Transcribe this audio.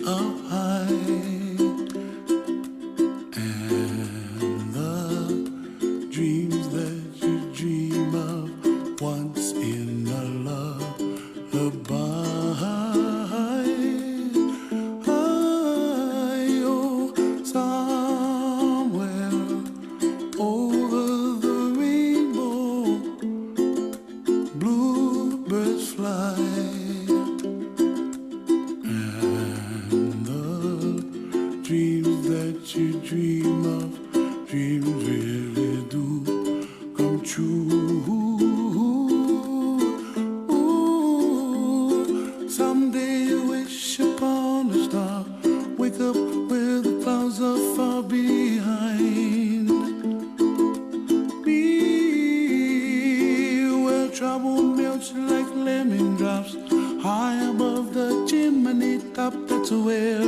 up high, and the dreams that you dream of once in a lullaby. Oh, somewhere over the rainbow, bluebirds fly. Dreams that you dream of, dreams really do come true. Ooh, someday you wish upon a star, wake up where the clouds are far behind. Be where trouble melts like lemon drops, high above the chimney top. That's where